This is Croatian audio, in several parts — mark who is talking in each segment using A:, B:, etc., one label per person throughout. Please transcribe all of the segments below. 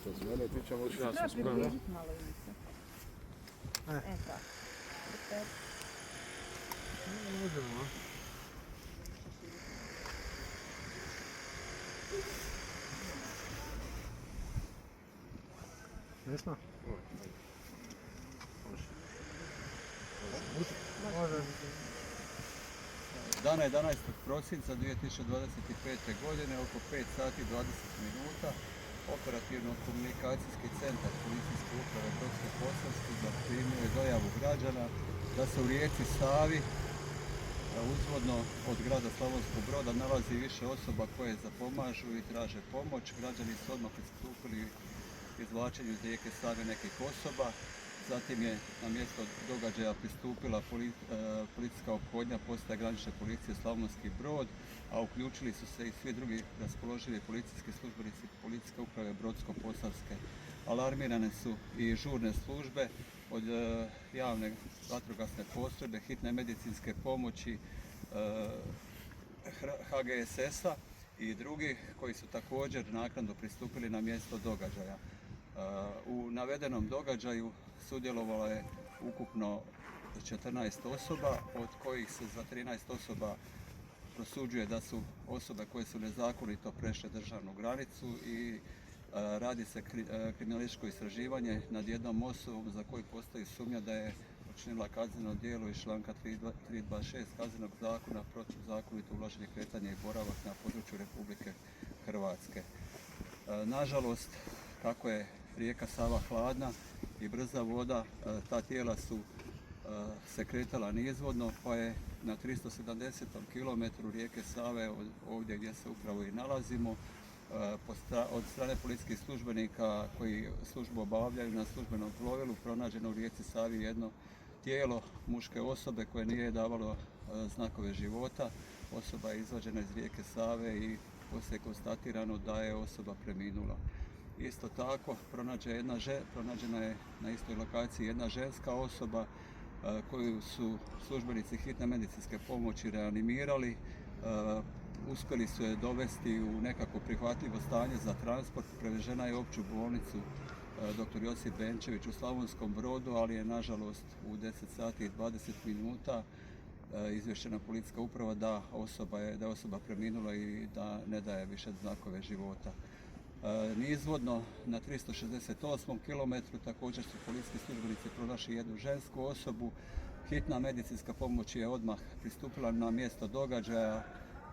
A: Što se mene tiče, možeš...
B: Ja sam spreman.
C: Približiti malo im se. Tako. Super.
B: Možemo, a? Desno? Može.
D: Dana 11. prosinca 2025. godine oko 5 sati i 20 minuta Operativno-komunikacijski centar Policijske uprave Brodsko-posavske zaprimio je dojavu građana da se u rijeci Savi uzvodno od grada Slavonskog Broda nalazi više osoba koje zapomažu i traže pomoć. Građani su odmah pristupili izvlačenju iz rijeke Save nekih osoba. Zatim je na mjesto događaja pristupila policijska ophodnja postaje granične policije Slavonski Brod, a uključili su se i svi drugi raspoloživi policijski službenici Policijske uprave Brodsko-posavske. Alarmirane su i žurne službe od javne vatrogasne postrojbe, hitne medicinske pomoći, HGSS-a i drugi koji su također naknadno pristupili na mjesto događaja. U navedenom događaju sudjelovalo je ukupno 14 osoba, od kojih se za 13 osoba prosuđuje da su osobe koje su nezakonito prešle državnu granicu i radi se kriminalističko istraživanje nad jednom osobom za koju postoji sumnja da je počinila kazneno djelo iz članka 326 Kaznenog zakona protuzakonito ulaženje, kretanje i boravak na području Republike Hrvatske. Nažalost, kako je rijeka Sava hladna i brza voda, ta tijela su se kretala nizvodno, pa je na 370. kilometru rijeke Save, ovdje gdje se upravo i nalazimo, od strane policijskih službenika koji službu obavljaju na službenom plovilu pronađeno u rijeci Savi jedno tijelo muške osobe koje nije davalo znakove života. Osoba je izvađena iz rijeke Save i poslije je konstatirano da je osoba preminula. Isto tako, pronađena je na istoj lokaciji jedna ženska osoba koju su službenici hitne medicinske pomoći reanimirali. Uspjeli su je dovesti u nekako prihvatljivo stanje za transport. Prevežena je u opću bolnicu dr. Josip Benčević u Slavonskom Brodu, ali je nažalost u 10 sati i 20 minuta izvještena policijska uprava da je osoba preminula i da ne daje više znakove života. Nizvodno na 368. kilometru također su policijski službenici pronašli jednu žensku osobu. Hitna medicinska pomoć je odmah pristupila na mjesto događaja.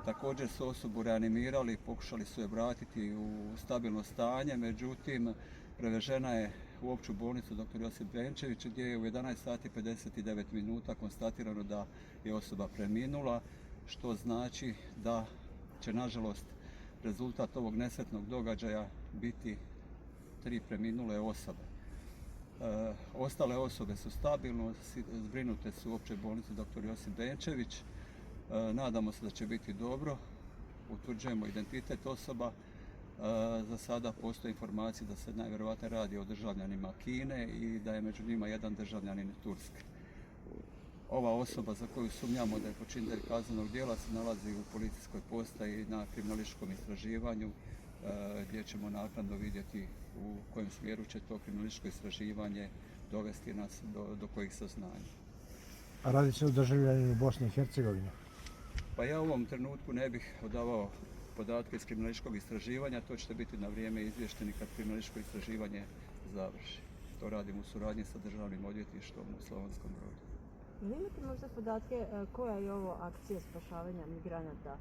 D: Također su osobu reanimirali, pokušali su je vratiti u stabilno stanje, međutim prevežena je u opću bolnicu dr. Josip Benčević gdje je u 11 sati 59 minuta konstatirano da je osoba preminula, što znači da će nažalost rezultat ovog nesretnog događaja biti 3 preminule osobe. Ostale osobe su stabilno, zbrinute su u općoj bolnici dr. Josip Benčević. Nadamo se da će biti dobro, utvrđujemo identitet osoba. Za sada postoje informacije da se najvjerojatnije radi o državljanima Kine i da je među njima jedan državljanin Turske. Ova osoba za koju sumnjamo da je počinitelj kaznenog djela se nalazi u policijskoj postaji na kriminalističkom istraživanju gdje ćemo naknadno vidjeti u kojem smjeru će to kriminalističko istraživanje dovesti nas do kojih saznanja.
B: A radi se o državljaninu Bosne i Hercegovine?
D: Pa ja u ovom trenutku ne bih odavao podatke iz kriminalističkog istraživanja, to ćete biti na vrijeme izvješteni kad kriminalističko istraživanje završi. To radimo u suradnji sa Državnim odvjetništvom u Slavonskom Brodu.
C: Imate možda podatke koja je ovo akcija spašavanja migranata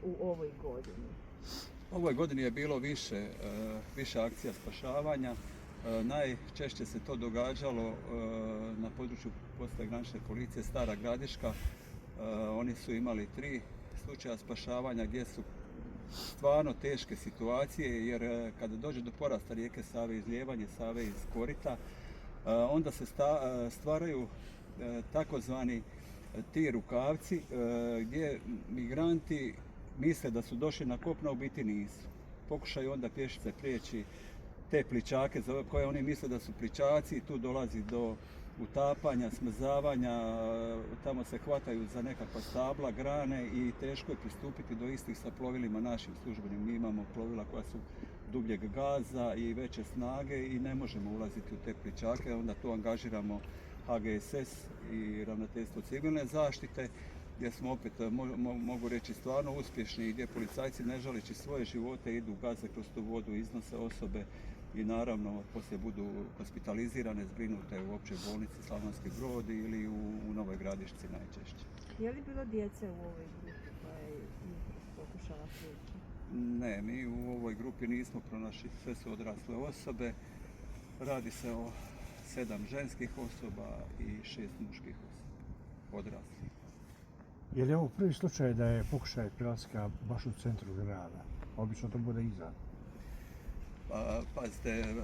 C: u ovoj godini?
D: U ovoj godini je bilo više akcija spašavanja. Najčešće se to događalo na području postaje granične policije Stara Gradiška. Oni su imali 3 slučaja spašavanja gdje su stvarno teške situacije, jer kada dođe do porasta rijeke Save, izlijevanje Save iz korita, onda se stvaraju takozvani ti rukavci gdje migranti misle da su došli na kopno, a u biti nisu. Pokušaju onda pješice prijeći te pličake za koje oni misle da su pličaci i tu dolazi do utapanja, smrzavanja, tamo se hvataju za nekakva stabla, grane i teško je pristupiti do istih sa plovilima našim službenim. Mi imamo plovila koja su dubljeg gaza i veće snage i ne možemo ulaziti u te plićake, onda tu angažiramo HGSS i Ravnateljstvo civilne zaštite, gdje smo opet, mogu reći, stvarno uspješni i gdje policajci ne žaleći svoje živote idu gaze kroz tu vodu, iznose osobe i naravno poslije budu hospitalizirane, zbrinute u općoj bolnici Slavonski Brod ili u Novoj Gradišci najčešće.
C: Je li bilo djece u ovoj grupi koja je jutros pokušala prijeći?
D: Ne, mi u ovoj grupi nismo pronašli, sve su odrasle osobe. Radi se o 7 ženskih osoba i 6 muških osoba, odraslih.
B: Je li ovo prvi slučaj da je pokušaj prelaska baš u centru grada? Obično to bude izvan.
D: Pazite,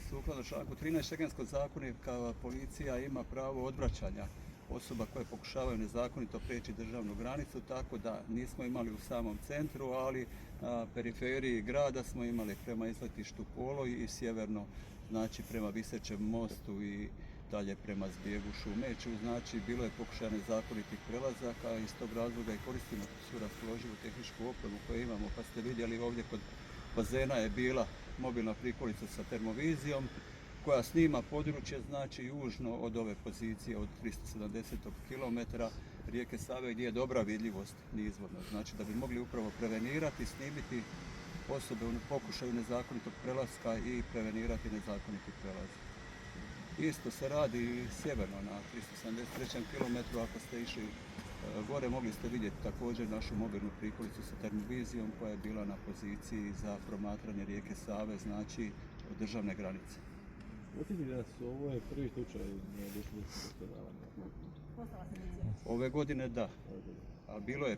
D: sukladno članku 13 Šengenskog zakonika policija ima pravo odvraćanja osoba koje pokušavaju nezakonito prijeći državnu granicu, tako da nismo imali u samom centru, ali na periferiji grada smo imali prema izletištu Poloj i sjeverno, znači prema Visećem mostu i dalje prema Zbjegu Šumeću, znači bilo je pokušaja nezakonitih prelazaka, iz tog razloga i koristimo svu raspoloživu tehničku opremu koju imamo, pa ste vidjeli ovdje kod bazena je bila mobilna prikolica sa termovizijom koja snima područje, znači južno od ove pozicije od 370 km rijeke Save gdje je dobra vidljivost nizvodno. Znači da bi mogli upravo prevenirati, snimiti osobe u pokušaju nezakonitog prelaska i prevenirati nezakoniti prelaz. Isto se radi i sjeverno na 373 km, ako ste išli gore mogli ste vidjeti također našu mobilnu prikolicu sa termovizijom koja je bila na poziciji za promatranje rijeke Save, znači od državne granice.
A: Mislite da su ovo je prvi slučaj nedopuštenog gospodarenja?
D: Ove godine da, a bilo je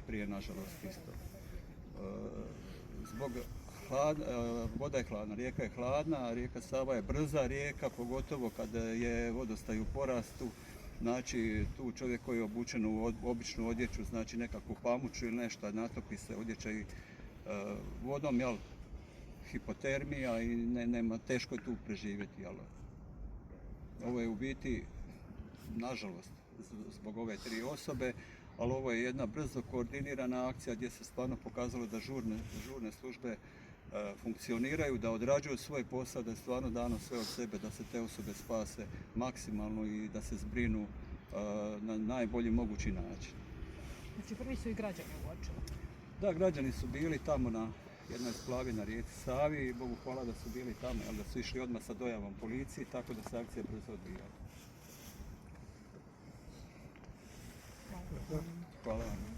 D: prije nažalost isto. Zbog voda je hladna, rijeka je hladna, rijeka Sava je brza rijeka, pogotovo kada je vodostaj u porastu. Znači tu čovjek koji je obučen u običnu odjeću, znači nekakvu pamuču ili nešto, natopi se odjeća i vodom, jel, hipotermija i nema, teško je tu preživjeti. Jel. Ovo je u biti, nažalost, zbog ove 3 osobe, ali ovo je jedna brzo koordinirana akcija gdje se stvarno pokazalo da žurne službe funkcioniraju, da odrađuju svoj posao, da je stvarno dano sve od sebe da se te osobe spase maksimalno i da se zbrinu na najbolji mogući način.
E: Znači prvi su i građani uočili.
D: Da, građani su bili tamo na jednoj splavi na rijeci Savi i Bogu hvala da su bili tamo, ali da su išli odmah sa dojavom policiji, tako da se akcija brzo odvijala. Hvala vam.